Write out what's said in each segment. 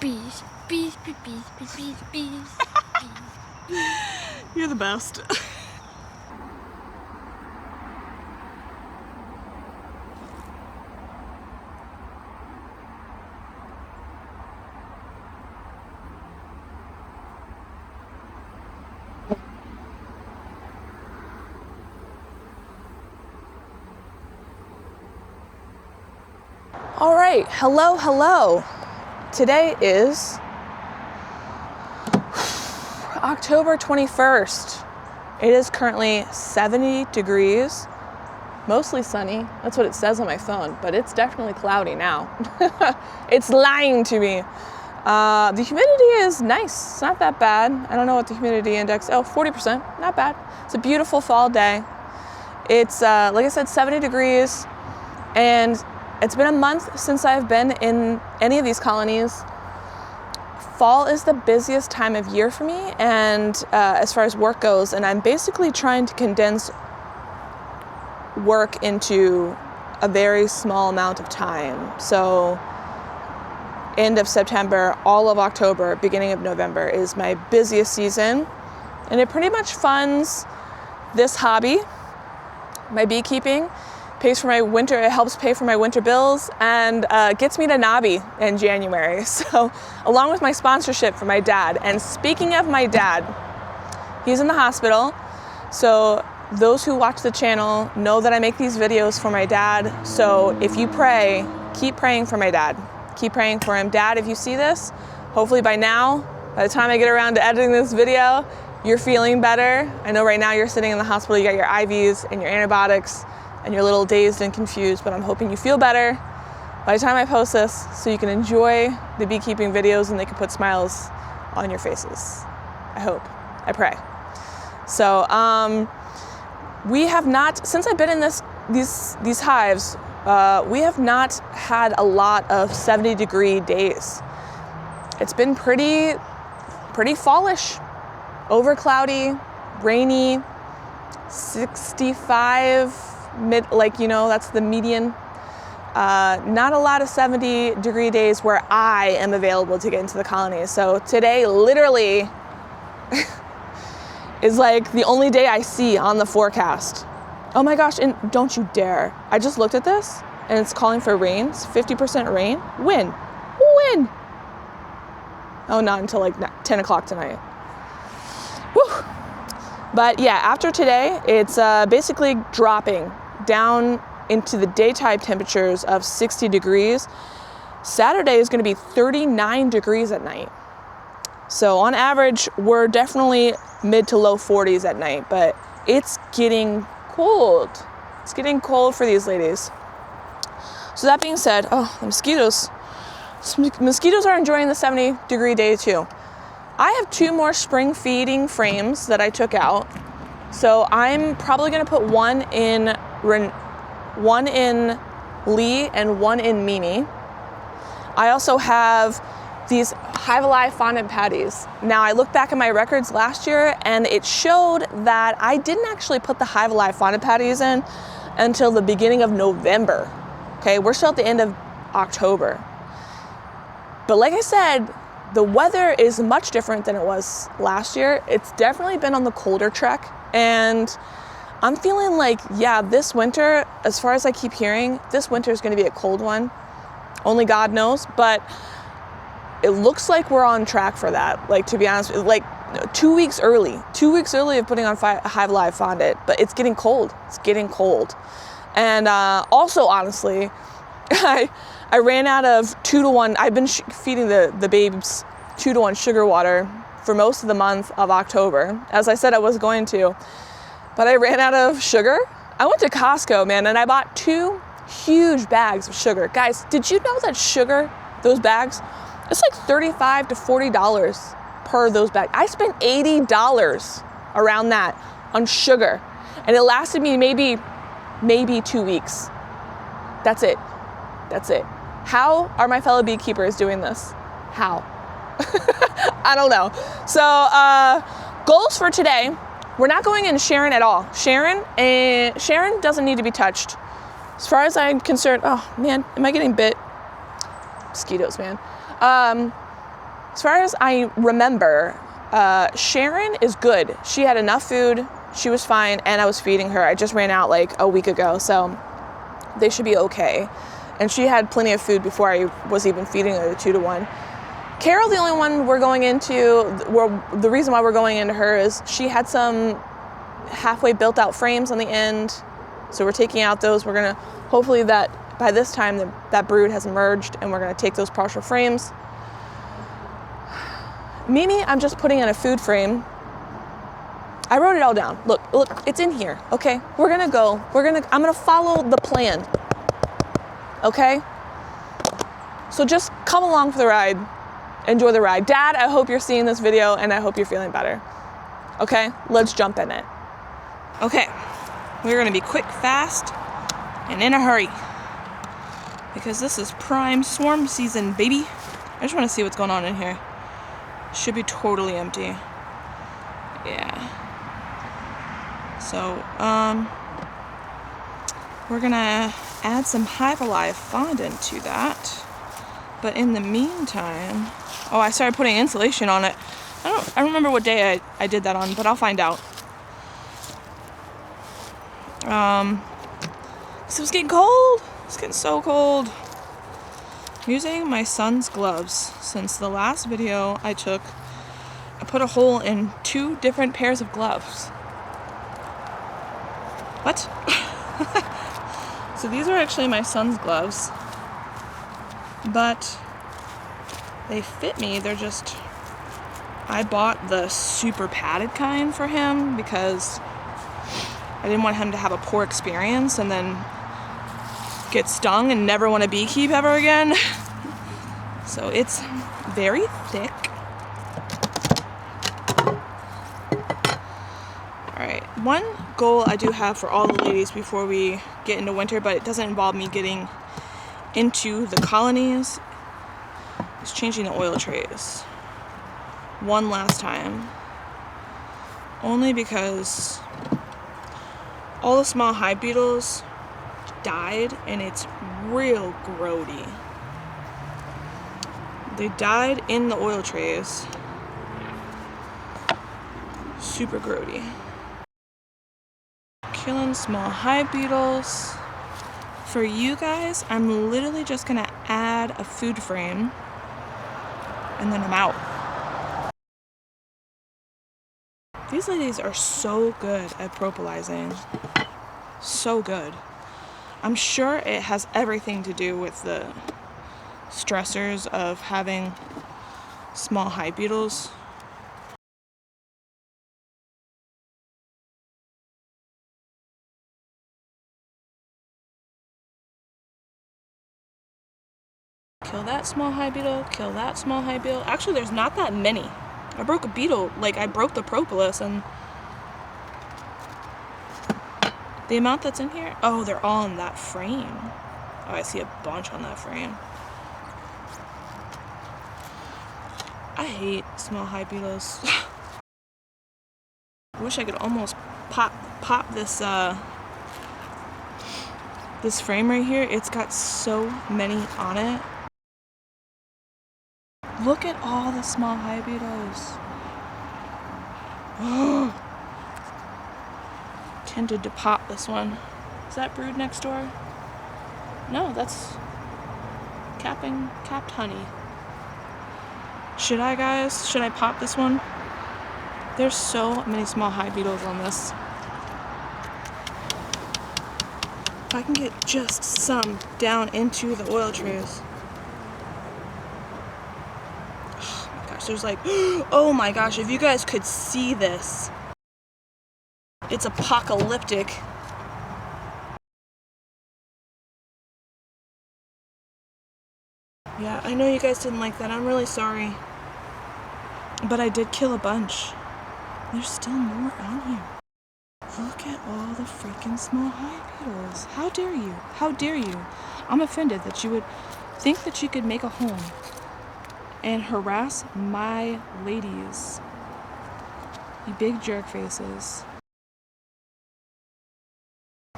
bees, bees, bees, bees, bees, bees, bees, bees. You're the best. All right, hello. Today is October 21st. It is currently 70 degrees, mostly sunny. That's what it says on my phone, but it's definitely cloudy now. It's lying to me. The humidity is nice. It's not that bad. I don't know what the humidity index, 40%, not bad. It's a beautiful fall day. It's, like I said, 70 degrees, and it's been a month since I've been in any of these colonies. Fall is the busiest time of year for me, and as far as work goes, and I'm basically trying to condense work into a very small amount of time. So end of September, all of October, beginning of November is my busiest season, and it pretty much funds this hobby, my beekeeping. Pays for my winter, it helps pay for my winter bills, and gets me to Nabi in January. So, along with my sponsorship for my dad. And speaking of my dad, he's in the hospital. So, those who watch the channel know that I make these videos for my dad. So, if you pray, keep praying for my dad. Keep praying for him. Dad, if you see this, hopefully by now, by the time I get around to editing this video, you're feeling better. I know right now you're sitting in the hospital, you got your IVs and your antibiotics, and you're a little dazed and confused, but I'm hoping you feel better by the time I post this so you can enjoy the beekeeping videos and they can put smiles on your faces. I hope, I pray. So we have not, since I've been in these hives, we have not had a lot of 70-degree days. It's been pretty fallish, over cloudy, rainy, 65, that's the median. Not a lot of 70-degree days where I am available to get into the colony. So today literally is like the only day I see on the forecast. Oh my gosh, and don't you dare. I just looked at this and it's calling for rain. It's 50% rain. When? Oh, not until like 10 o'clock tonight. Whew. But yeah, after today, it's basically dropping down into the daytime temperatures of 60 degrees. Saturday is going to be 39 degrees at night. So on average, we're definitely mid to low 40s at night, but it's getting cold. It's getting cold for these ladies. So that being said, the mosquitoes. Mosquitoes are enjoying the 70-degree day too. I have 2 more spring feeding frames that I took out. So I'm probably going to put one in Lee and one in Mimi. I also have these Hive Alive fondant patties. Now I looked back at my records last year and it showed that I didn't actually put the Hive Alive fondant patties in until the beginning of November. Okay, we're still at the end of October. But like I said, the weather is much different than it was last year. It's definitely been on the colder trek, and I'm feeling like, yeah, this winter, as far as I keep hearing, this winter is going to be a cold one. Only God knows, but it looks like we're on track for that. Like, to be honest, like 2 weeks early of putting on Hive Alive fondant, but it's getting cold. It's getting cold. And also, honestly, I ran out of 2-to-1. I've been feeding the babes 2-to-1 sugar water for most of the month of October, as I said I was going to. But I ran out of sugar. I went to Costco, man, and I bought 2 huge bags of sugar. Guys, did you know that sugar, those bags, it's like $35 to $40 per those bags. I spent $80 around that on sugar, and it lasted me maybe 2 weeks. That's it. How are my fellow beekeepers doing this? How? I don't know. So goals for today, we're not going in Sharon at all. Sharon doesn't need to be touched. As far as I'm concerned, oh man, am I getting bit? Mosquitoes, man. As far as I remember, Sharon is good. She had enough food, she was fine, and I was feeding her. I just ran out like a week ago, so they should be okay. And she had plenty of food before I was even feeding her the 2-to-1. Carol, the only one we're going into, the reason why we're going into her is she had some halfway built out frames on the end. So we're taking out those. We're gonna, hopefully that by this time that brood has emerged and we're gonna take those partial frames. Mimi, I'm just putting in a food frame. I wrote it all down. Look, it's in here, okay? I'm gonna follow the plan, okay? So just come along for the ride, enjoy the ride. Dad, I hope you're seeing this video and I hope you're feeling better. Okay, let's jump in it. Okay, we're gonna be quick, fast, and in a hurry. Because this is prime swarm season, baby. I just wanna see what's going on in here. Should be totally empty. Yeah. So, we're gonna add some Hive Alive fondant to that. But in the meantime, oh, I started putting insulation on it. I don't remember what day I did that on, but I'll find out. So it's getting cold. It's getting so cold. I'm using my son's gloves. Since the last video I put a hole in 2 different pairs of gloves. What? So these are actually my son's gloves, but they fit me. I bought the super padded kind for him because I didn't want him to have a poor experience and then get stung and never want to beekeep ever again. So it's very thick. Alright, one goal I do have for all the ladies before we get into winter, but it doesn't involve me getting into the colonies, is changing the oil trays one last time. Only because all the small hive beetles died and it's real grody. They died in the oil trays. Super grody. Killing small hive beetles. For you guys, I'm literally just gonna add a food frame and then I'm out. These ladies are so good at propolizing. So good. I'm sure it has everything to do with the stressors of having small hive beetles. Kill that small hive beetle, kill that small hive beetle. Actually, there's not that many. I broke a beetle, like I broke the propolis, and the amount that's in here, oh, they're all in that frame. Oh, I see a bunch on that frame. I hate small hive beetles. I wish I could almost pop this this frame right here. It's got so many on it. Look at all the small hive beetles. Tempted to pop this one. Is that brood next door? No, that's capped honey. Should I, guys? Should I pop this one? There's so many small hive beetles on this. If I can get just some down into the oil trays. Oh my gosh, there's like, oh my gosh, if you guys could see this. It's apocalyptic. Yeah, I know you guys didn't like that. I'm really sorry. But I did kill a bunch. There's still more on here. Look at all the freaking small hive beetles. How dare you? How dare you? I'm offended that you would think that you could make a home and harass my ladies. You big jerk faces.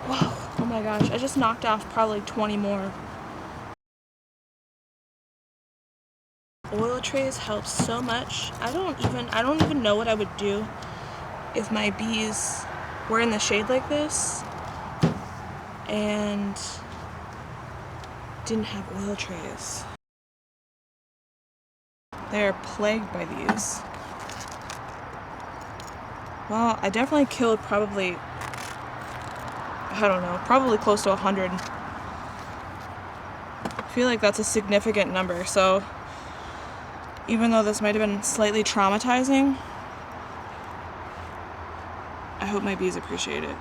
Whoa, oh my gosh, I just knocked off probably 20 more. Oil trays help so much. I don't even know what I would do if my bees were in the shade like this and didn't have oil trays. They're plagued by these. Well, I definitely killed probably, I don't know, probably close to 100. I feel like that's a significant number, so even though this might have been slightly traumatizing, I hope my bees appreciate it.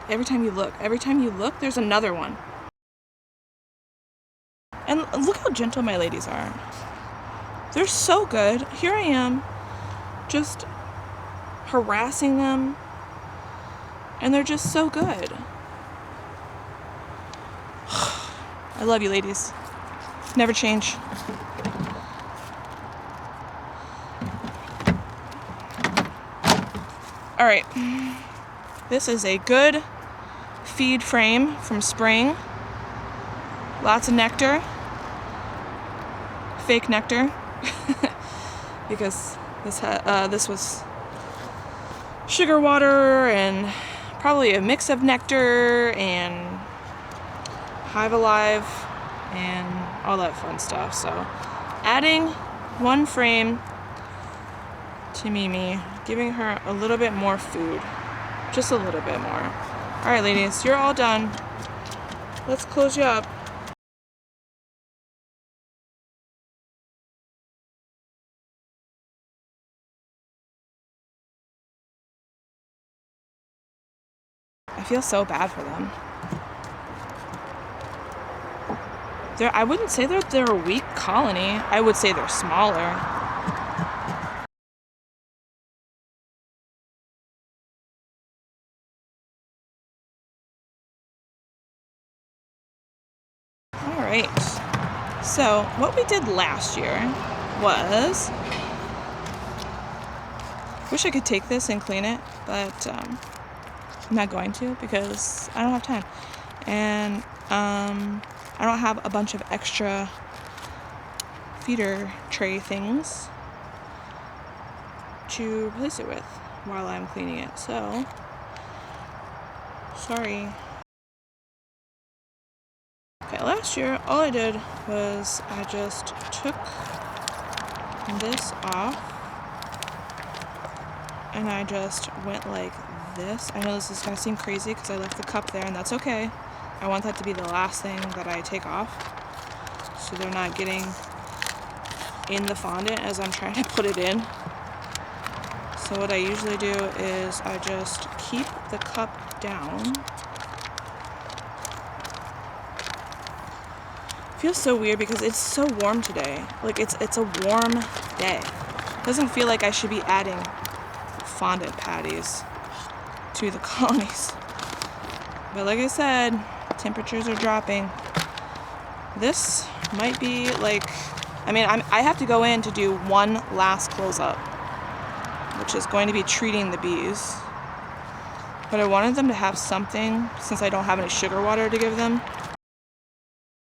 Every time you look, there's another one. And look how gentle my ladies are. They're so good. Here I am, just harassing them, and they're just so good. I love you, ladies. Never change. All right, this is a good feed frame from spring. Lots of nectar, fake nectar, because this was sugar water and probably a mix of nectar and Hive Alive and all that fun stuff. So adding one frame to Mimi, giving her a little bit more food, just a little bit more. All right, ladies, you're all done. Let's close you up. I feel so bad for them. I wouldn't say they're a weak colony. I would say they're smaller. All right. So what we did last year was, wish I could take this and clean it, but I'm not going to because I don't have time. And I don't have a bunch of extra feeder tray things to replace it with while I'm cleaning it. So, sorry. Okay, last year all I did was I just took this off and I just went like this. I know this is gonna seem crazy because I left the cup there, and that's okay. I want that to be the last thing that I take off, so they're not getting in the fondant as I'm trying to put it in. So what I usually do is I just keep the cup down. It feels so weird because it's so warm today. Like it's a warm day. It doesn't feel like I should be adding fondant patties to the colonies. But like I said, temperatures are dropping. This might be like, I have to go in to do one last close up, which is going to be treating the bees. But I wanted them to have something since I don't have any sugar water to give them.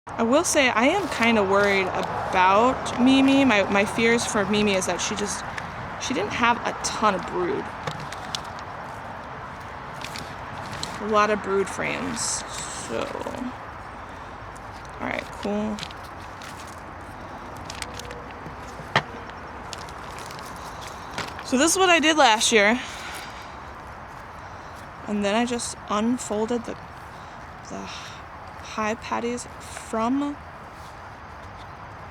I will say I am kind of worried about Mimi. My fears for Mimi is that she didn't have a ton of brood. A lot of brood frames. So, all right, cool. So this is what I did last year. And then I just unfolded the hive patties from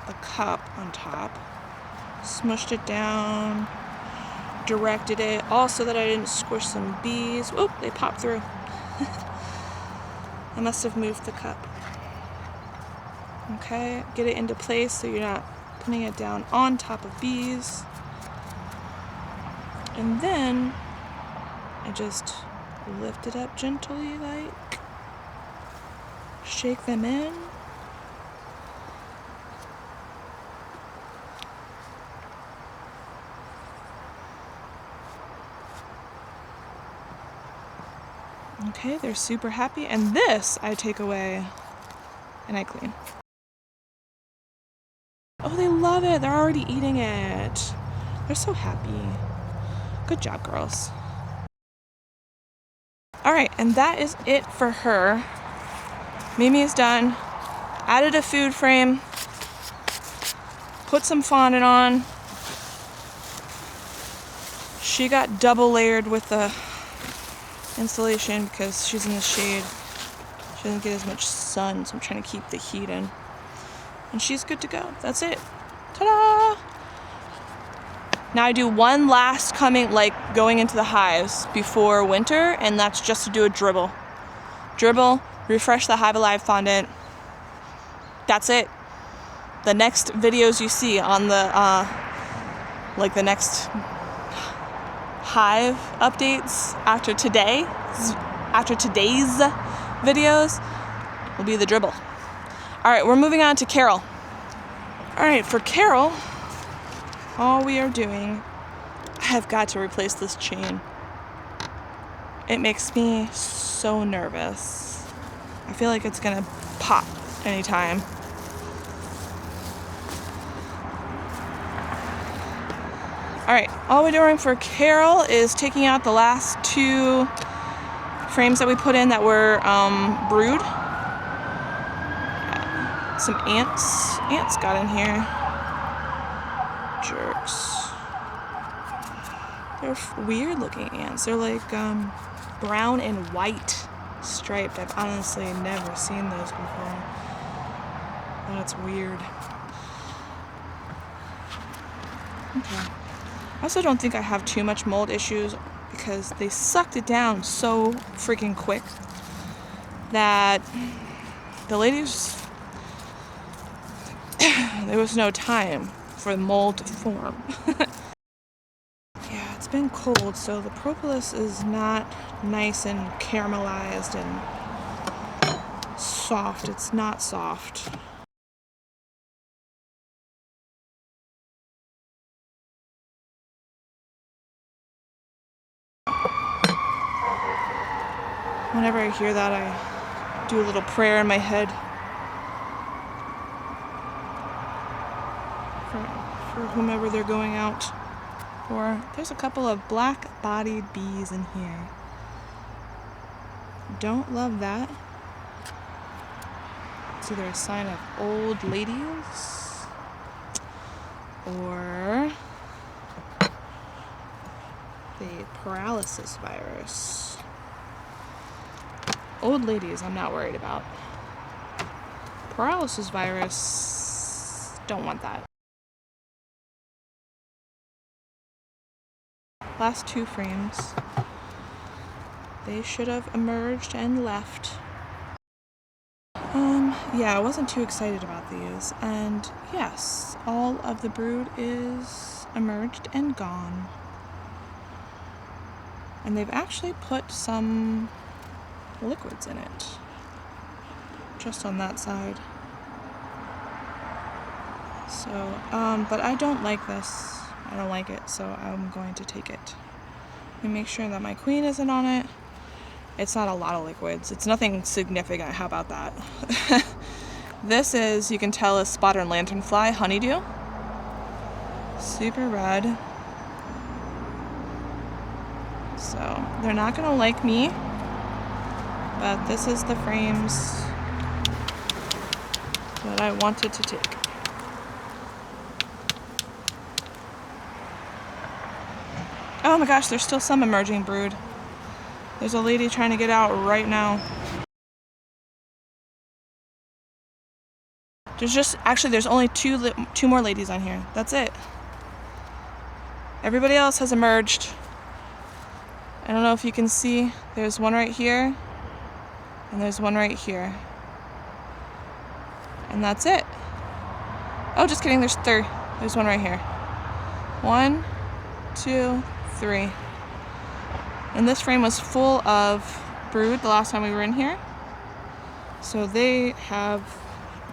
the cup on top, smushed it down, directed it, all so that I didn't squish some bees. Oop, they popped through. I must have moved the cup. Okay, get it into place so you're not putting it down on top of bees. And then I just lift it up gently, like, shake them in. Okay, they're super happy. And this I take away and I clean. Oh, they love it. They're already eating it. They're so happy. Good job, girls. All right, and that is it for her. Mimi is done. Added a food frame. Put some fondant on. She got double layered with the insulation because she's in the shade. She doesn't get as much sun, so I'm trying to keep the heat in. And she's good to go. That's it. Ta-da! Now I do one last going into the hives before winter, and that's just to do a dribble. Dribble, refresh the Hive Alive fondant. That's it. The next videos you see on the the next hive updates after today's videos will be the dribble. All right, we're moving on to Carol. All right, for Carol, all we are doing, I have got to replace this chain. It makes me so nervous. I feel like it's gonna pop anytime. All right, all we're doing for Carol is taking out the last 2 frames that we put in that were brood. Some ants got in here. Jerks. They're weird looking ants. They're like brown and white striped. I've honestly never seen those before. That's weird. Okay. I also don't think I have too much mold issues because they sucked it down so freaking quick that the ladies, there was no time for the mold to form. Yeah, it's been cold, so the propolis is not nice and caramelized and soft. It's not soft. Whenever I hear that, I do a little prayer in my head for whomever they're going out for. There's a couple of black-bodied bees in here. Don't love that. It's either a sign of old ladies or the paralysis virus. Old ladies, I'm not worried about. Paralysis virus, don't want that. Last 2 frames. They should have emerged and left. Yeah, I wasn't too excited about these. And yes, all of the brood is emerged and gone. And they've actually put some liquids in it, just on that side. So, but I don't like this. I don't like it, so I'm going to take it. And make sure that my queen isn't on it. It's not a lot of liquids. It's nothing significant. How about that? This is, you can tell, is spotter and lanternfly honeydew. Super red. So they're not gonna like me, but this is the frames that I wanted to take. Oh my gosh, there's still some emerging brood. There's a lady trying to get out right now. There's only two more ladies on here. That's it. Everybody else has emerged. I don't know if you can see. There's one right here, and there's one right here. And that's it. Oh, just kidding, there's three. There's one right here. 1, 2, 3. And this frame was full of brood the last time we were in here. So they have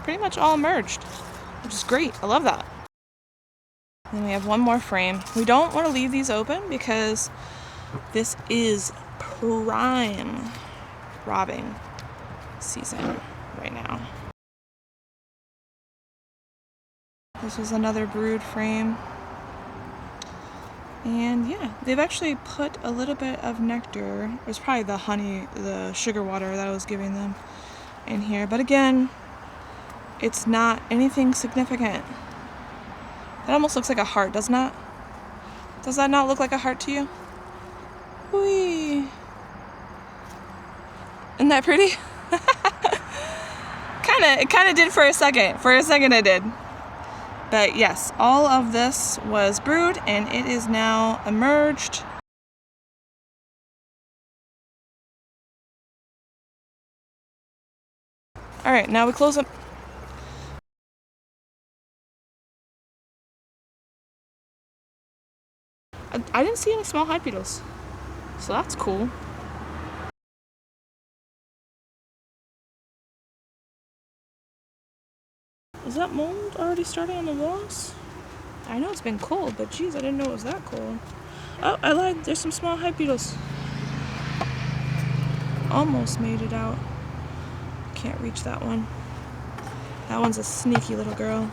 pretty much all emerged, which is great. I love that. And then we have one more frame. We don't want to leave these open because this is prime robbing season right now. This is another brood frame. And yeah, they've actually put a little bit of nectar. It was probably the honey, the sugar water that I was giving them in here. But again, it's not anything significant. That almost looks like a heart, doesn't it? Does that not look like a heart to you? Whee! Isn't that pretty? It kind of did for a second. For a second it did. But yes, all of this was brewed and it is now emerged. All right, now we close up. I didn't see any small hive beetles, so that's cool. Is that mold already starting on the walls? I know it's been cold, but geez, I didn't know it was that cold. Oh, I lied. There's some small hive beetles. Almost made it out. Can't reach that one. That one's a sneaky little girl.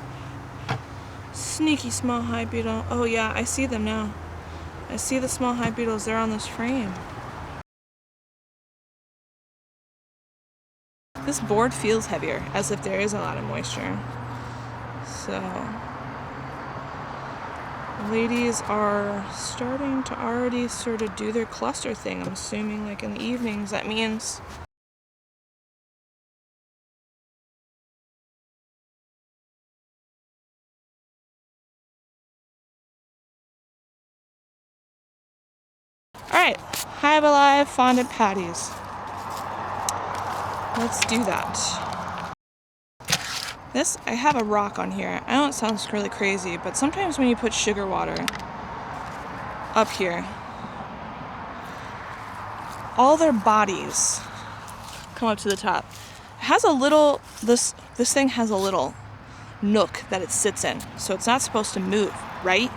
Sneaky small hive beetle. Oh yeah, I see them now. I see the small hive beetles. They're on this frame. This board feels heavier, as if there is a lot of moisture. So, ladies are starting to already sort of do their cluster thing. I'm assuming like in the evenings that means. Alright, Hive Alive fondant patties. Let's do that. This, I have a rock on here. I know it sounds really crazy, but sometimes when you put sugar water up here, all their bodies come up to the top. It has a little, this thing has a little nook that it sits in, so it's not supposed to move, right?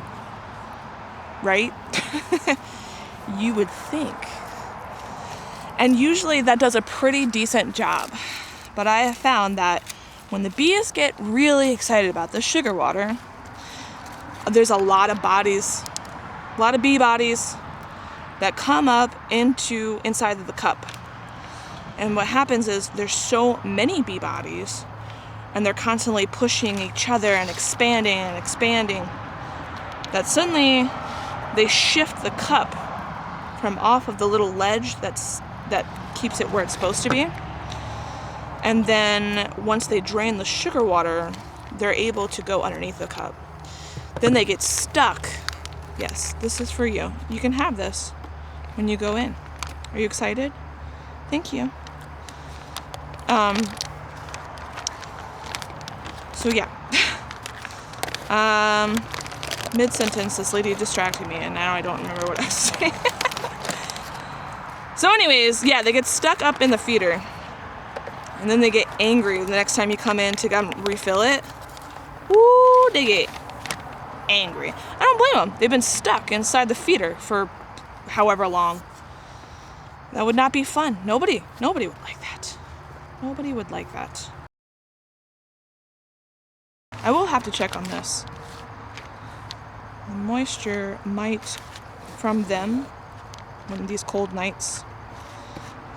Right? You would think. And usually that does a pretty decent job. But I have found that when the bees get really excited about the sugar water, there's a lot of bodies, a lot of bee bodies that come up inside of the cup. And what happens is there's so many bee bodies and they're constantly pushing each other and expanding that suddenly they shift the cup from off of the little ledge that keeps it where it's supposed to be. And then once they drain the sugar water, they're able to go underneath the cup. Then they get stuck. Yes, this is for you. You can have this when you go in. Are you excited? Thank you. So yeah. Mid-sentence, this lady distracted me and now I don't remember what I was saying. So anyways, yeah, they get stuck up in the feeder. And then they get angry the next time you come in to come refill it. Woo, they get angry. I don't blame them. They've been stuck inside the feeder for however long. That would not be fun. Nobody would like that. Nobody would like that. I will have to check on this. The moisture might, from them, when these cold nights,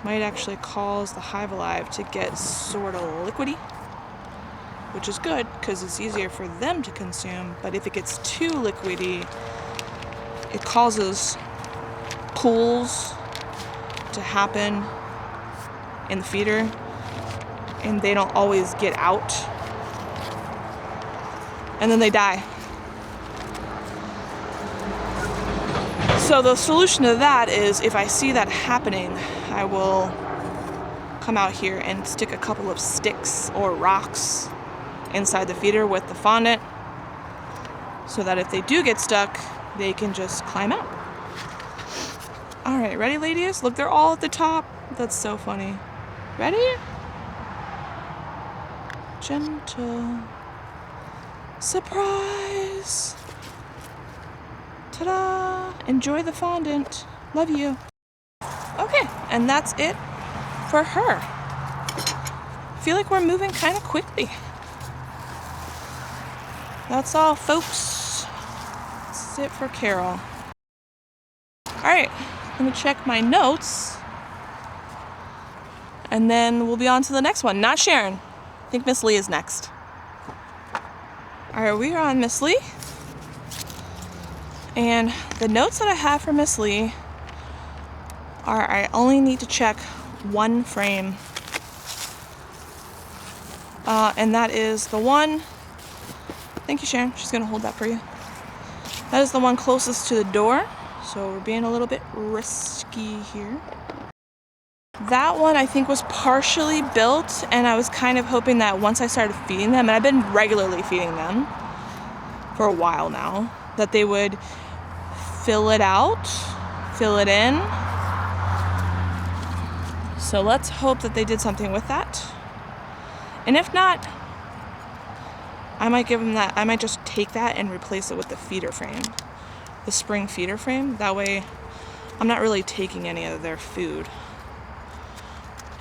might actually cause the Hive Alive to get sort of liquidy, which is good because it's easier for them to consume. But if it gets too liquidy, it causes pools to happen in the feeder and they don't always get out and then they die. So the solution to that is if I see that happening, I will come out here and stick a couple of sticks or rocks inside the feeder with the fondant so that if they do get stuck, they can just climb out. All right, ready, ladies? Look, they're all at the top. That's so funny. Ready? Gentle. Surprise. Ta-da! Enjoy the fondant. Love you. Okay, and that's it for her. I feel like we're moving kind of quickly. that's all, folks. That's it for Carol. All right, let me check my notes. And then we'll be on to the next one. Not Sharon. I think Miss Lee is next. All right, we are on Miss Lee. And the notes that I have for Miss Lee are I only need to check one frame. And that is the one, thank you Sharon, she's gonna hold that for you. That is the one closest to the door. So we're being a little bit risky here. That one I think was partially built, and I was kind of hoping that once I started feeding them, and I've been regularly feeding them for a while now, that they would fill it out, fill it in. So let's hope that they did something with that. And if not, I might give them that. I might just take that and replace it with the feeder frame, the spring feeder frame. That way I'm not really taking any of their food.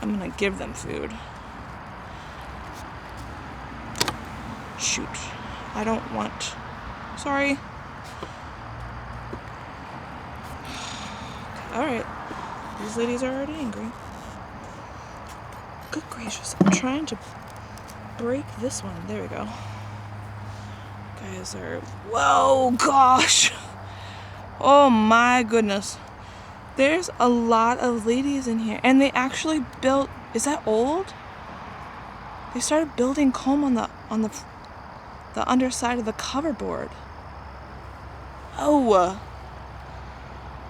I'm gonna give them food. Shoot, I don't want, sorry. All right, these ladies are already angry. Good gracious, I'm trying to break this one. There we go. Guys are, whoa, gosh. Oh my goodness. There's a lot of ladies in here, and they actually built, is that old? They started building comb on the underside of the cover board. Oh.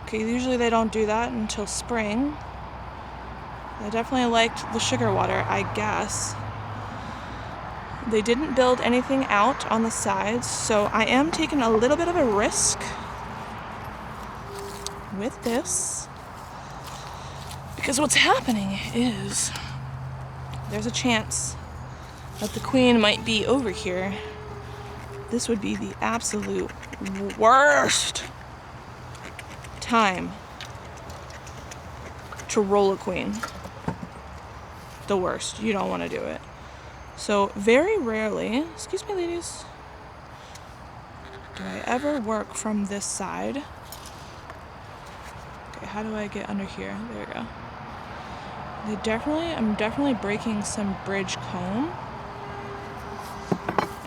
Okay, usually they don't do that until spring. I definitely liked the sugar water, I guess. They didn't build anything out on the sides, so I am taking a little bit of a risk with this, because what's happening is there's a chance that the queen might be over here. This would be the absolute worst time to roll a queen. The worst. You don't want to do it. So very rarely, excuse me ladies, do I ever work from this side. Okay, how do I get under here? There we go. I'm definitely breaking some bridge comb.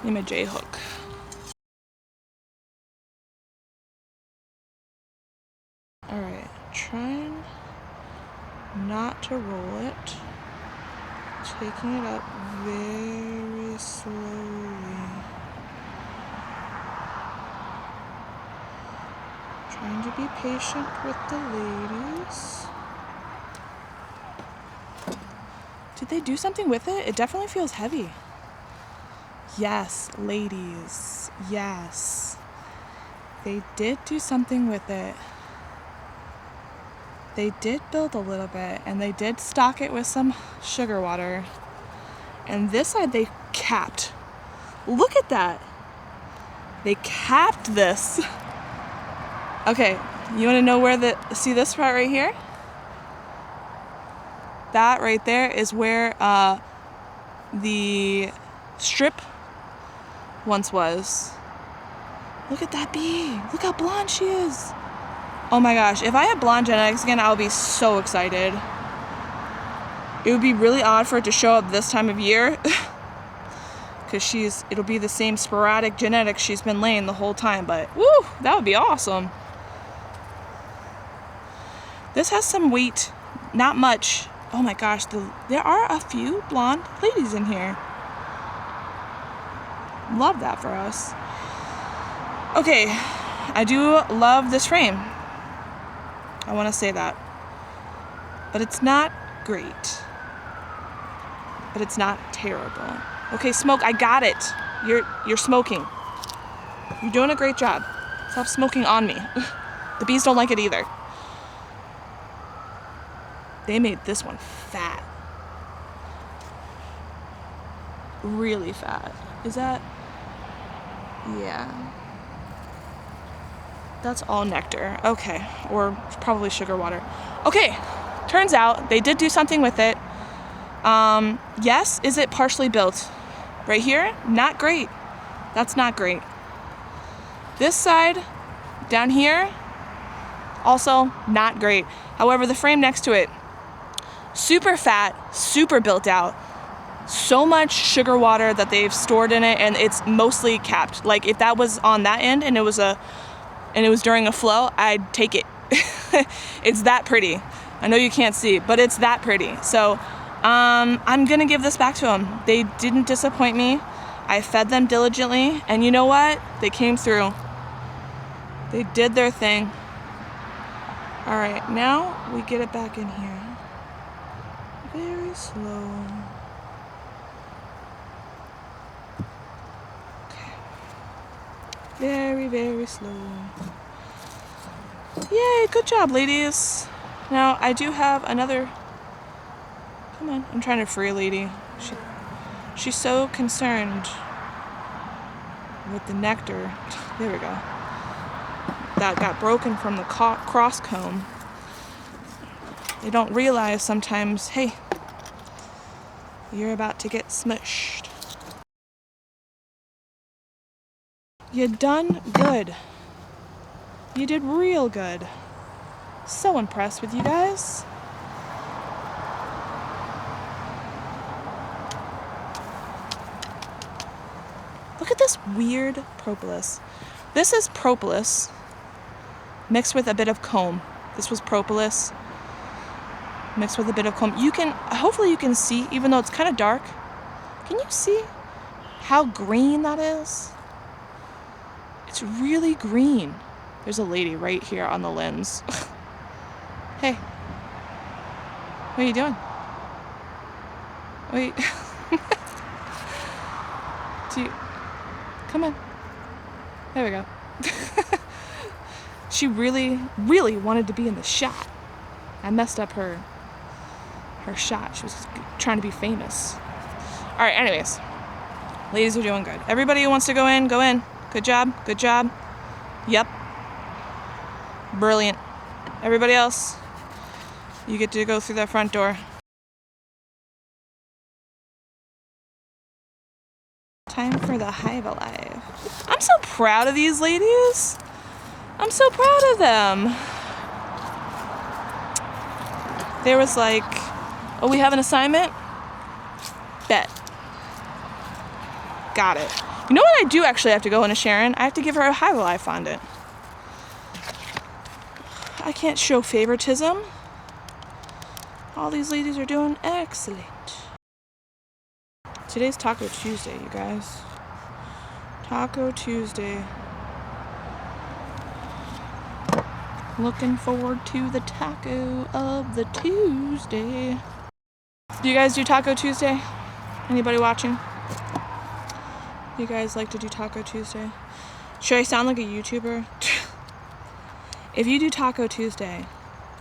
Need my J hook. All right, trying not to roll it. Taking it up very slowly. Trying to be patient with the ladies. Did they do something with it? It definitely feels heavy. Yes, ladies. Yes. They did do something with it. They did build a little bit, and they did stock it with some sugar water. And this side they capped. Look at that. They capped this. Okay, you want to know where see this part right here? That right there is where the strip once was. Look at that bee. Look how blonde she is. Oh my gosh, if I had blonde genetics again, I would be so excited. It would be really odd for it to show up this time of year because it'll be the same sporadic genetics she's been laying the whole time, but woo, that would be awesome. This has some weight, not much. Oh my gosh, there are a few blonde ladies in here. Love that for us. Okay, I do love this frame. I want to say that. But it's not great. But it's not terrible. Okay, Smoke, I got it. You're smoking. You're doing a great job. Stop smoking on me. The bees don't like it either. They made this one fat. Really fat. Is that? Yeah. That's all nectar. Okay. Or probably sugar water. Okay. Turns out they did do something with it. Yes. Is it partially built? Right here? Not great. That's not great. This side, down here, also not great. However, the frame next to it, super fat, super built out. So much sugar water that they've stored in it, and it's mostly capped. Like if that was on that end and it was during a flow, I'd take it. It's that pretty. I know you can't see, but it's that pretty. So I'm gonna give this back to them. They didn't disappoint me. I fed them diligently, and you know what? They came through. They did their thing. All right, now we get it back in here. Very slow. Okay. Very, very slow. Yay, good job, ladies. Now, I do have another... Come on, I'm trying to free a lady. She's so concerned with the nectar. There we go. That got broken from the cross comb. They don't realize sometimes, hey, you're about to get smushed. You done good. You did real good. So impressed with you guys. Look at this weird propolis. This is propolis mixed with a bit of comb. This was propolis mixed with a bit of comb. Hopefully you can see, even though it's kind of dark. Can you see how green that is? It's really green. There's a lady right here on the lens. Hey, what are you doing? Wait. Come on. There we go. She really, really wanted to be in the shot. I messed up her shot. She was trying to be famous. All right, anyways. Ladies are doing good. Everybody who wants to go in, go in. Good job, good job. Yep. Brilliant. Everybody else, you get to go through that front door. Time for the Hive Alive. I'm so proud of these ladies. I'm so proud of them. There was like, oh, we have an assignment? Bet. Got it. You know what I do actually have to go into Sharon? I have to give her a Hive Alive fondant. I can't show favoritism. All these ladies are doing excellent. Today's Taco Tuesday, you guys. Taco Tuesday. Looking forward to the taco of the Tuesday. Do you guys do Taco Tuesday? Anybody watching? You guys like to do Taco Tuesday? Should I sound like a YouTuber? If you do Taco Tuesday,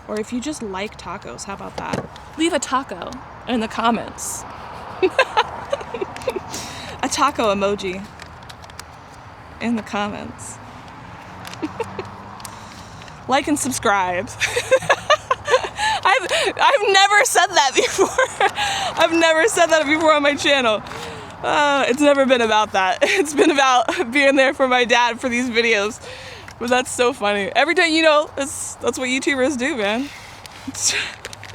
or if you just like tacos, how about that? Leave a taco in the comments. A taco emoji in the comments. Like and subscribe. I've never said that before. I've never said that before on my channel. It's never been about that. It's been about being there for my dad for these videos. But that's so funny. Every time, you know, that's what YouTubers do, man.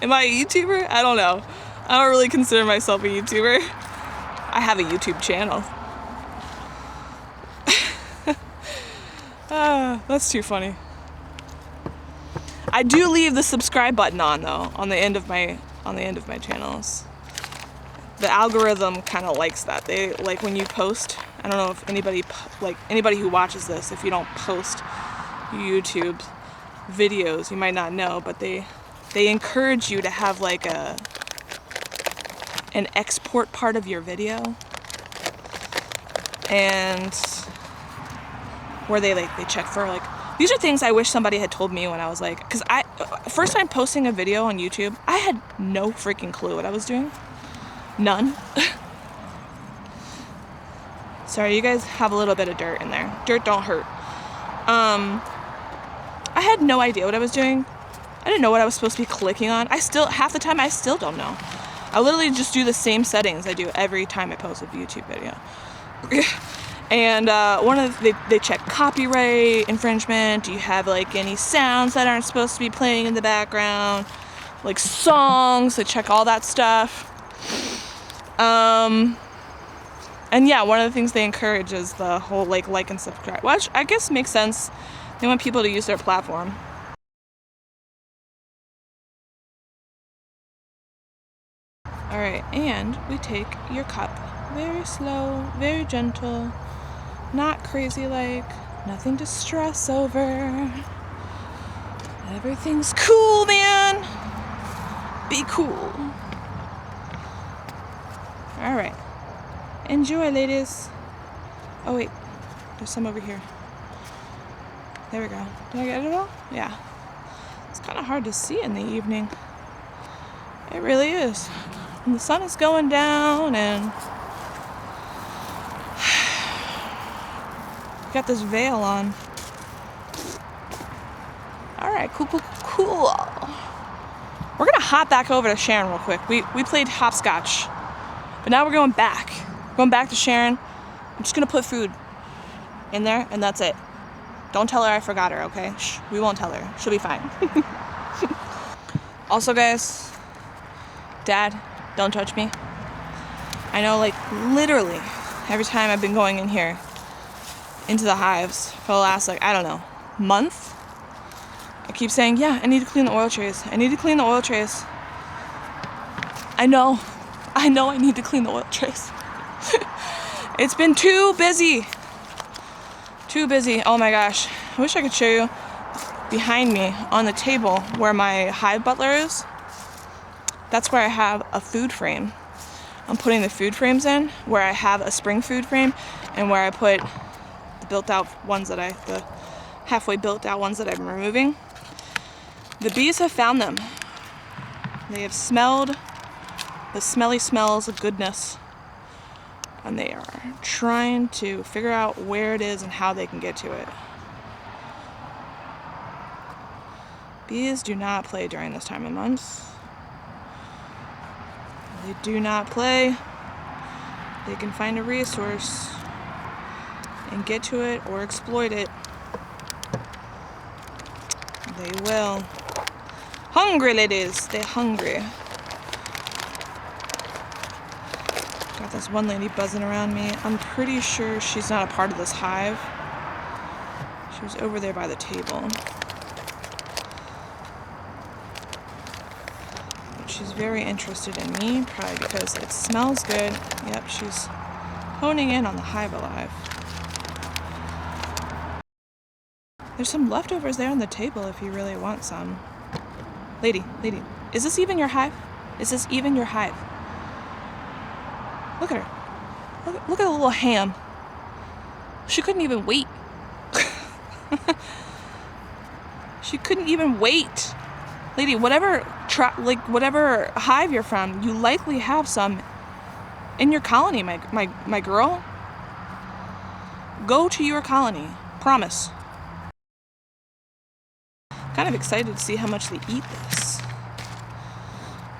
Am I a YouTuber? I don't know. I don't really consider myself a YouTuber. I have a YouTube channel. That's too funny. I do leave the subscribe button on though, on the end of my channels. The algorithm kind of likes that. They like when you post. I don't know if anybody who watches this, if you don't post YouTube videos, you might not know, but they encourage you to have like an export part of your video, and where they check for like, these are things I wish somebody had told me when I was like, because first time posting a video on YouTube, I had no freaking clue what I was doing. None. Sorry, you guys have a little bit of dirt in there. Dirt don't hurt. I had no idea what I was doing. I didn't know what I was supposed to be clicking on. Half the time, I still don't know. I literally just do the same settings I do every time I post a YouTube video. And they check copyright infringement. Do you have like any sounds that aren't supposed to be playing in the background? Like songs, they check all that stuff. And yeah, one of the things they encourage is the whole like and subscribe, which I guess makes sense. They want people to use their platform. All right, and we take your cup. Very slow, very gentle, not crazy like, nothing to stress over. Everything's cool, man. Be cool. All right, enjoy, ladies. Oh wait, there's some over here. There we go. Did I get it all? Yeah. It's kind of hard to see in the evening. It really is. And the sun is going down and got this veil on. All right, cool. We're gonna hop back over to Sharon real quick. We played hopscotch, but now we're going back. Going back to Sharon. I'm just gonna put food in there and that's it. Don't tell her I forgot her, okay? Shh, we won't tell her. She'll be fine. Also, guys, Dad, don't judge me. I know, like, literally every time I've been going in here into the hives for the last, like, I don't know, month, I keep saying, yeah, I need to clean the oil trays. I need to clean the oil trays. I know I need to clean the oil trays. It's been too busy. Too busy. Oh my gosh. I wish I could show you behind me on the table where my hive butler is. That's where I have a food frame. I'm putting the food frames in where I have a spring food frame and where I put the built out ones that the halfway built out ones that I'm removing. The bees have found them. They have smelled the smelly smells of goodness. And they are trying to figure out where it is and how they can get to it. Bees do not play during this time of month. They do not play. They can find a resource and get to it or exploit it. They will. Hungry ladies, they're hungry. Got this one lady buzzing around me. I'm pretty sure she's not a part of this hive. She was over there by the table. But she's very interested in me, probably because it smells good. Yep, she's honing in on the hive alive. There's some leftovers there on the table if you really want some. Lady, is this even your hive? Is this even your hive? Look at her. Look at the little ham. She couldn't even wait. She couldn't even wait. Lady, whatever hive you're from, you likely have some in your colony, my girl. Go to your colony. Promise. Kind of excited to see how much they eat this.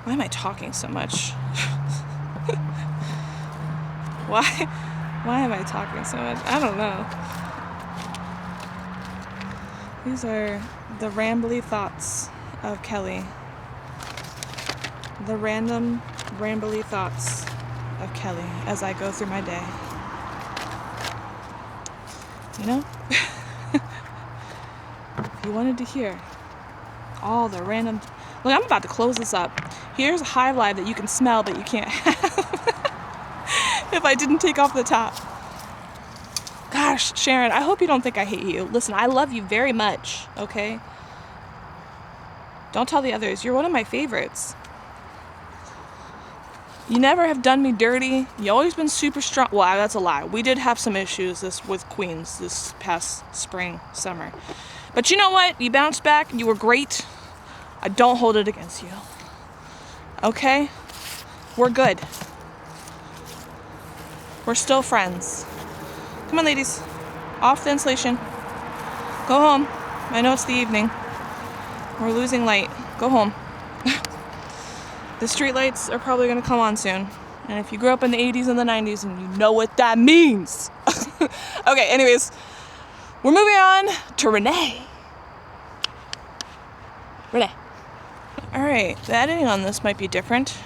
Why am I talking so much? Why am I talking so much? I don't know. These are the rambly thoughts of Kelly. The random, rambly thoughts of Kelly as I go through my day. You know? If you wanted to hear all the random... Look, I'm about to close this up. Here's a hive live that you can smell but you can't have. If I didn't take off the top. Gosh, Sharon, I hope you don't think I hate you. Listen, I love you very much, okay? Don't tell the others. You're one of my favorites. You never have done me dirty. You always been super strong. Well, that's a lie. We did have some issues with queens this past spring, summer. But you know what? You bounced back. You were great. I don't hold it against you. Okay? We're good. We're still friends. Come on, ladies. Off the insulation. Go home. I know it's the evening. We're losing light. Go home. The street lights are probably going to come on soon. And if you grew up in the 80s and the 90s and you know what that means. Okay, anyways, we're moving on to Renee. Renee. All right, the editing on this might be different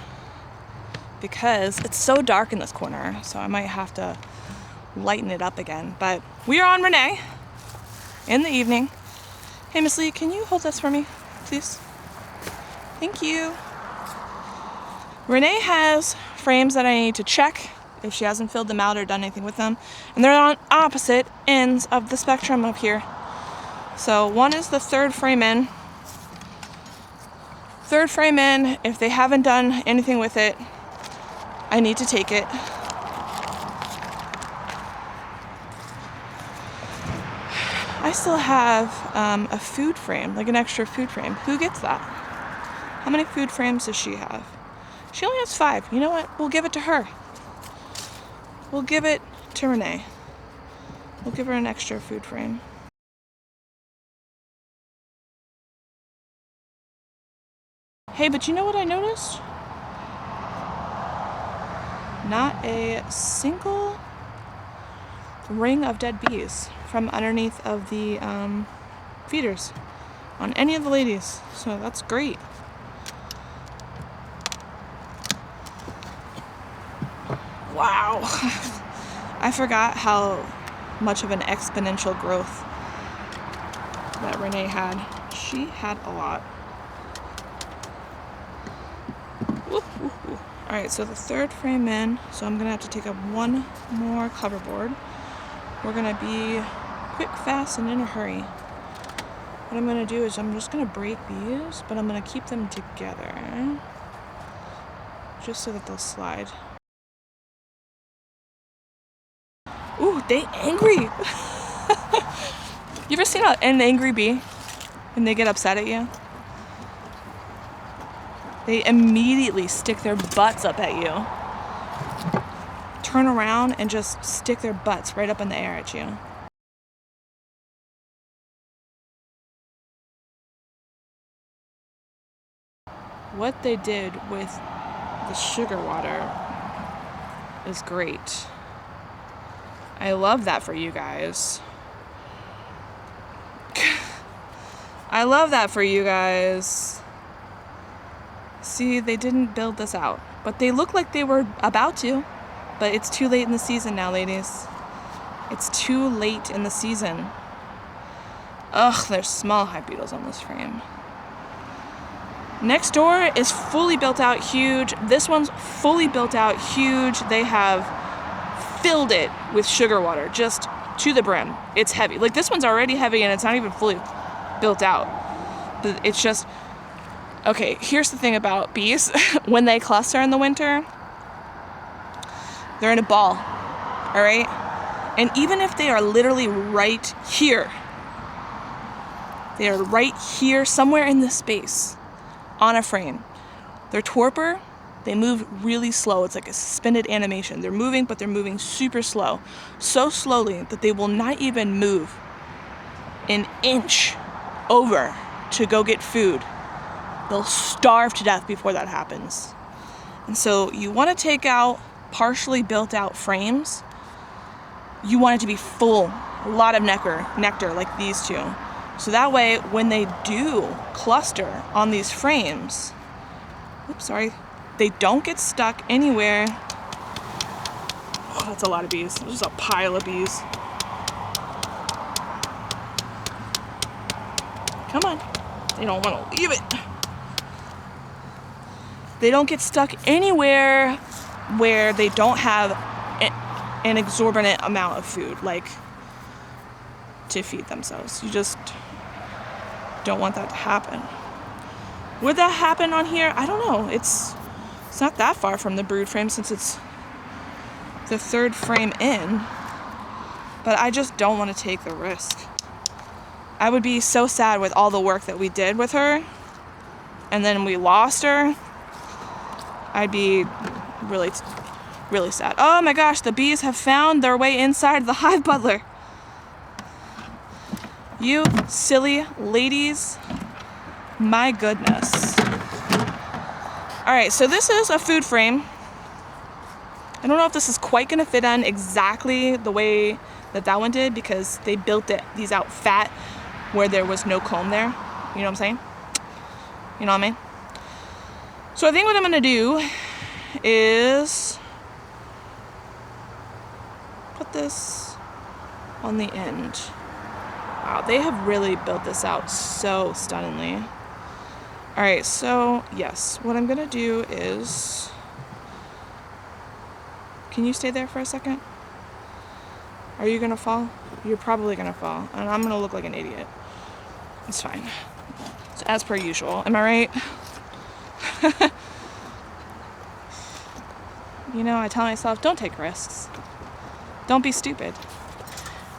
because it's so dark in this corner, so I might have to lighten it up again. But we are on Renee in the evening. Hey, Miss Lee, can you hold this for me, please? Thank you. Renee has frames that I need to check if she hasn't filled them out or done anything with them. And they're on opposite ends of the spectrum up here. So one is the third frame in. Third frame in, if they haven't done anything with it, I need to take it. I still have a food frame, like an extra food frame. Who gets that? How many food frames does she have? She only has 5. You know what? We'll give it to her. We'll give it to Renee. We'll give her an extra food frame. Hey, but you know what I noticed? Not a single ring of dead bees from underneath of the feeders on any of the ladies. So that's great. Wow. I forgot how much of an exponential growth that Renee had. She had a lot. Alright, so the third frame in, so I'm gonna have to take up one more coverboard. We're gonna be quick, fast, and in a hurry. What I'm gonna do is I'm just gonna break these, but I'm gonna keep them together just so that they'll slide. Ooh, they angry! You ever seen an angry bee when they get upset at you? They immediately stick their butts up at you. Turn around and just stick their butts right up in the air at you. What they did with the sugar water is great. I love that for you guys. I love that for you guys. See, they didn't build this out, but they look like they were about to, but it's too late in the season now, ladies. It's too late in the season. Ugh, there's small hive beetles on this frame. Next door is fully built out, huge. This one's fully built out, huge. They have filled it with sugar water, just to the brim. It's heavy. Like, this one's already heavy and it's not even fully built out. But it's just... Okay, here's the thing about bees. When they cluster in the winter, they're in a ball, all right? And even if they are literally right here, they are right here, somewhere in this space, on a frame. Their torpor, they move really slow. It's like a suspended animation. They're moving, but they're moving super slow. So slowly that they will not even move an inch over to go get food. They'll starve to death before that happens. And so you want to take out partially built out frames. You want it to be full, a lot of nectar like these two. So that way, when they do cluster on these frames, they don't get stuck anywhere. Oh, that's a lot of bees. There's just a pile of bees. Come on. They don't want to leave it. They don't get stuck anywhere where they don't have an exorbitant amount of food, like to feed themselves. You just don't want that to happen. Would that happen on here? I don't know. It's not that far from the brood frame since it's the third frame in, but I just don't want to take the risk. I would be so sad with all the work that we did with her and then we lost her. I'd be really, really sad. Oh my gosh, the bees have found their way inside the hive butler. You silly ladies. My goodness. All right, so this is a food frame. I don't know if this is quite gonna fit on exactly the way that one did, because they built these out fat where there was no comb there. You know what I'm saying? You know what I mean? So I think what I'm gonna do is put this on the end. Wow, they have really built this out so stunningly. All right, so yes, what I'm gonna do is, can you stay there for a second? Are you gonna fall? You're probably gonna fall, and I'm gonna look like an idiot. It's fine. It's as per usual, am I right? You know, I tell myself, don't take risks. Don't be stupid.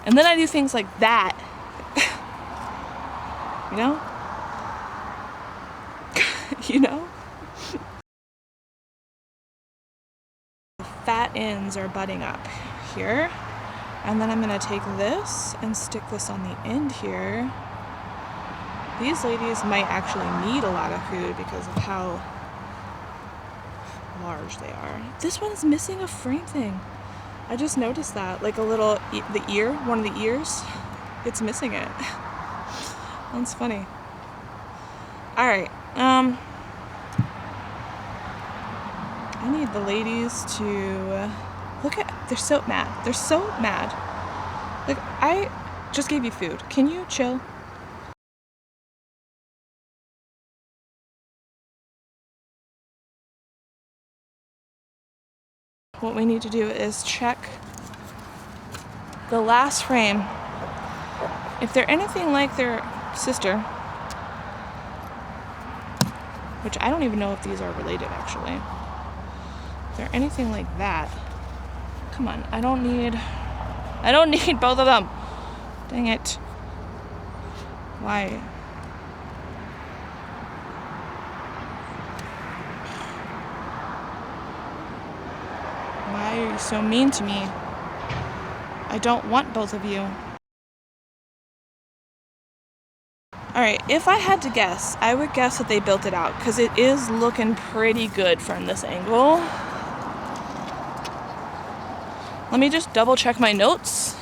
And then I do things like that. You know? You know? The fat ends are butting up here. And then I'm gonna take this and stick this on the end here. These ladies might actually need a lot of food because of how large they are. This one's missing a frame thing. I just noticed that, like a little, the ear, one of the ears, it's missing it. That's funny. All right, I need the ladies to look at, they're so mad. They're so mad. Like, I just gave you food. Can you chill? What we need to do is check the last frame. If they're anything like their sister, which I don't even know if these are related actually. If they're anything like that, come on, I don't need both of them. Dang it. Why? Why are you so mean to me? I don't want both of you. Alright, if I had to guess, I would guess that they built it out, because it is looking pretty good from this angle. Let me just double check my notes.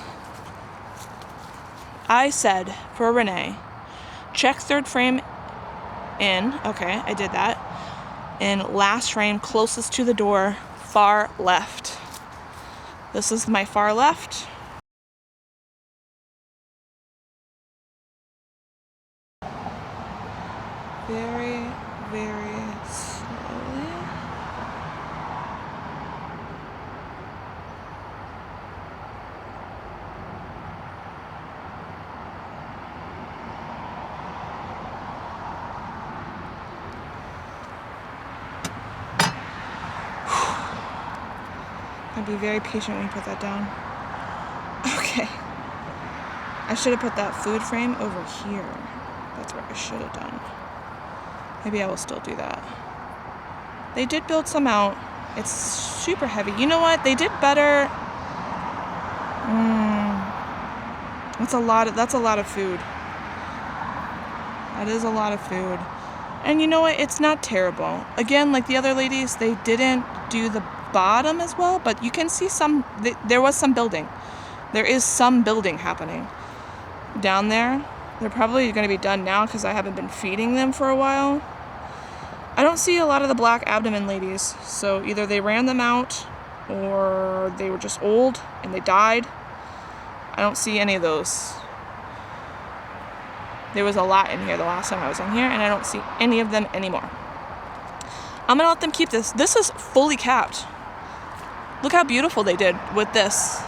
I said, for Renee, check third frame in. Okay, I did that. And last frame closest to the door, far left. This is my far left. Very, very slowly. I'd be very patient when you put that down. Okay. I should have put that food frame over here. That's what I should have done. Maybe I will still do that. They did build some out. It's super heavy. You know what? They did better. That's a lot of food. That is a lot of food. And you know what? It's not terrible. Again, like the other ladies, they didn't do the bottom as well, but you can see there was some building. There is some building happening down there. They're probably going to be done now because I haven't been feeding them for a while. I don't see a lot of the black abdomen ladies, so either they ran them out or they were just old and they died. I don't see any of those. There was a lot in here the last time I was in here, and I don't see any of them anymore. I'm gonna let them keep this. This is fully capped. Look how beautiful they did with this.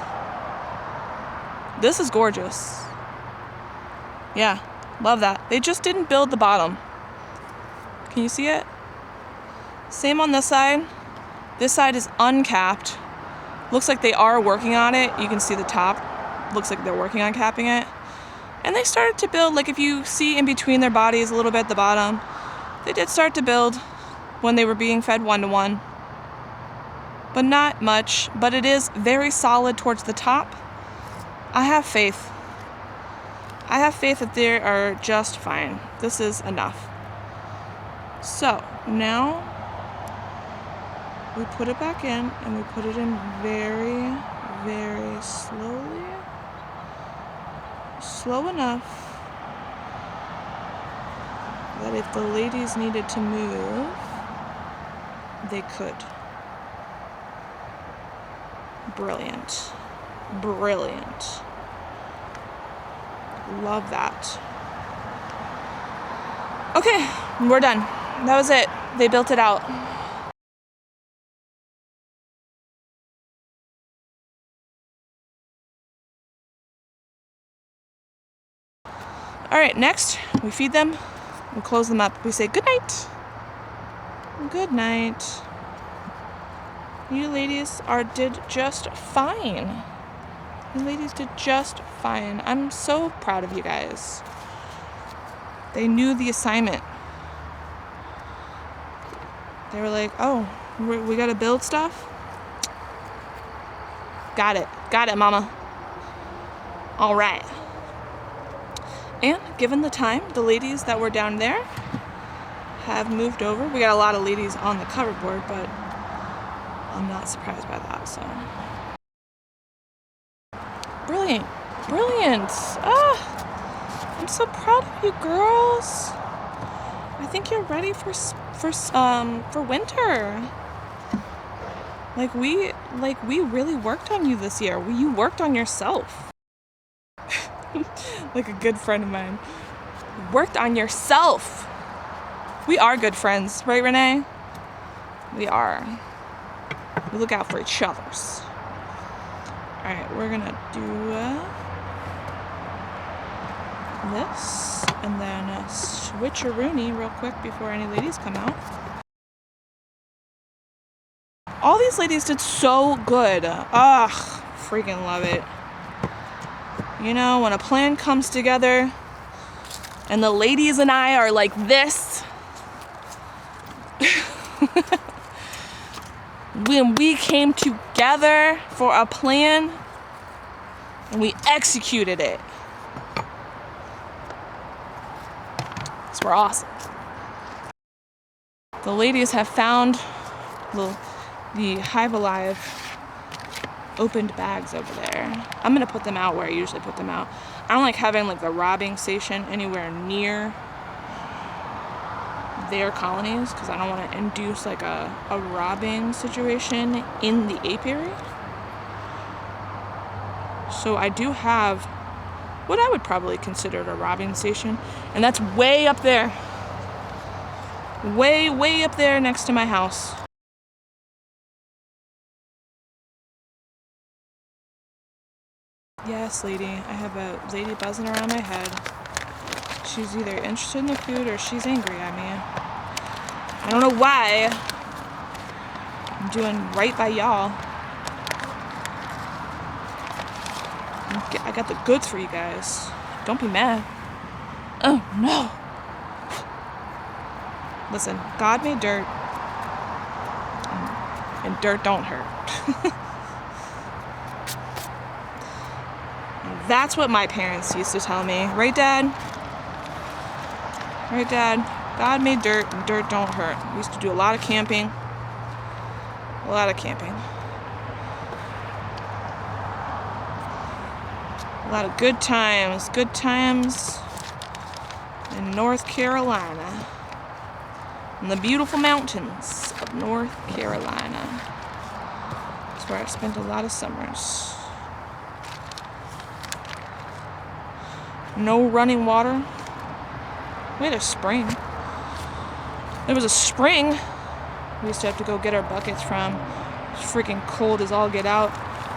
This is gorgeous. Yeah, love that. They just didn't build the bottom. Can you see it? Same on this side. This side is uncapped. Looks like they are working on it. You can see the top. Looks like they're working on capping it. And they started to build, like if you see in between their bodies a little bit at the bottom, they did start to build when they were being fed 1-to-1. But not much, but it is very solid towards the top. I have faith. I have faith that they are just fine. This is enough. So now we put it back in, and we put it in very, very slowly. Slow enough that if the ladies needed to move, they could. Brilliant. Brilliant. Love that. Okay, we're done. That was it. They built it out. All right, next we feed them, we close them up. We say good night. Good night. You ladies did just fine. You ladies did just fine. I'm so proud of you guys. They knew the assignment. They were like, oh, we gotta build stuff? Got it, mama. All right. And given the time, the ladies that were down there have moved over. We got a lot of ladies on the cover board, but I'm not surprised by that, so. Brilliant, brilliant. I'm so proud of you girls. I think you're ready for winter. Like we really worked on you this year. You worked on yourself. Like a good friend of mine. Worked on yourself. We are good friends, right, Renee? We are. We look out for each other's. All right, we're gonna do this and then a switcheroony real quick before any ladies come out. All these ladies did so good. Ugh, freaking love it. You know, when a plan comes together and the ladies and I are like this, when we came together for a plan and we executed it, it's we're awesome. The ladies have found the Hive Alive opened bags over there. I'm gonna put them out where I usually put them out. I don't like having like the robbing station anywhere near their colonies because I don't want to induce like a robbing situation in the apiary. So I do have what I would probably consider a robbing station, and that's way up there. Way up there next to my house. Yes, lady. I have a lady buzzing around my head. She's either interested in the food or she's angry at me. I don't know why. I'm doing right by y'all. I got the goods for you guys. Don't be mad. Oh, no. Listen, God made dirt. And dirt don't hurt. That's what my parents used to tell me. Right, Dad? Right, Dad? God made dirt and dirt don't hurt. We used to do a lot of camping. A lot of camping. A lot of good times. Good times in North Carolina. In the beautiful mountains of North Carolina. That's where I spent a lot of summers. No running water. We had a spring. There was a spring we used to have to go get our buckets from. It was freaking cold as all get out.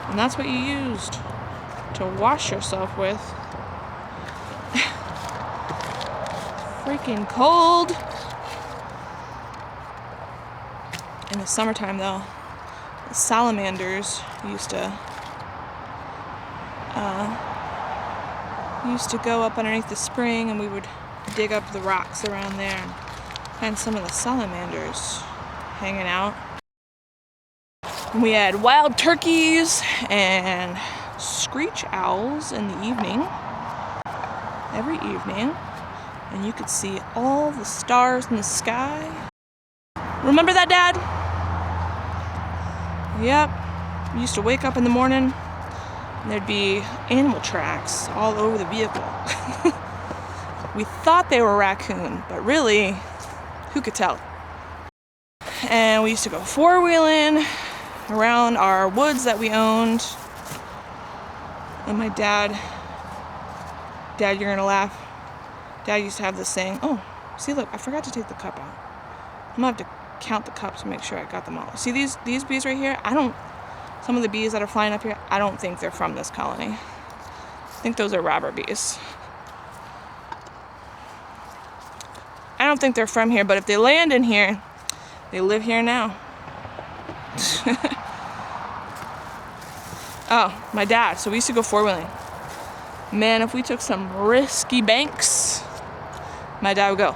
And that's what you used to wash yourself with. Freaking cold. In the summertime though, the salamanders used to go up underneath the spring, and we would dig up the rocks around there and find some of the salamanders hanging out. And we had wild turkeys and screech owls in the evening, every evening, and you could see all the stars in the sky. Remember that, Dad? Yep. We used to wake up in the morning and there'd be animal tracks all over the vehicle. We thought they were raccoon, but really, who could tell? And we used to go four-wheeling around our woods that we owned. And my dad, you're gonna laugh. Dad used to have this saying, oh, see, look, I forgot to take the cup out. I'm gonna have to count the cups to make sure I got them all. See these bees right here? Some of the bees that are flying up here, I don't think they're from this colony. I think those are robber bees. I don't think they're from here, but if they land in here, they live here now. Oh, my dad. So we used to go four-wheeling. Man, if we took some risky banks, my dad would go,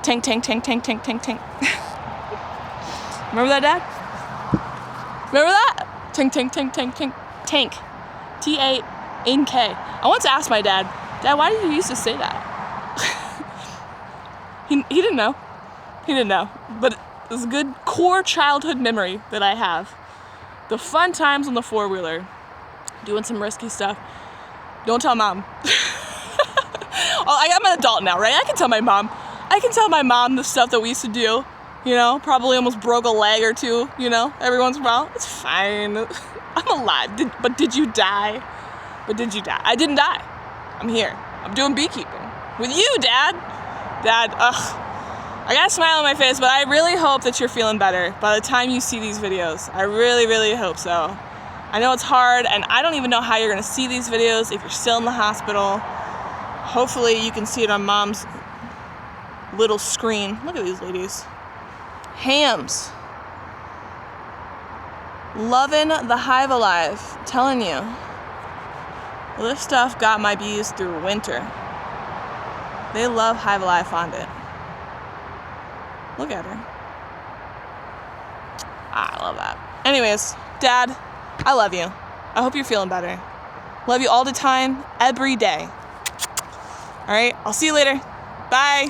tank, tank, tank, tank, tank, tank, tank. Remember that, Dad? Remember that? Tank, tank, tank, tank, tank, tank. T-A-N-K. I once asked my dad, Dad, why did you used to say that? He didn't know. He didn't know. But it was a good core childhood memory that I have. The fun times on the four-wheeler, doing some risky stuff. Don't tell Mom. I'm an adult now, right? I can tell my mom. I can tell my mom the stuff that we used to do. You know, probably almost broke a leg or two, you know, every once in a while. It's fine. I'm alive. But did you die? But did you die? I didn't die. I'm here. I'm doing beekeeping. With you, Dad. Dad, ugh. I got a smile on my face, but I really hope that you're feeling better by the time you see these videos. I really, really hope so. I know it's hard, and I don't even know how you're going to see these videos if you're still in the hospital. Hopefully you can see it on Mom's little screen. Look at these ladies. Hams. Loving the Hive Alive. Telling you. Well, this stuff got my bees through winter. They love Hive Alive fondant. Look at her. I love that. Anyways, Dad, I love you. I hope you're feeling better. Love you all the time, every day. All right, I'll see you later. Bye.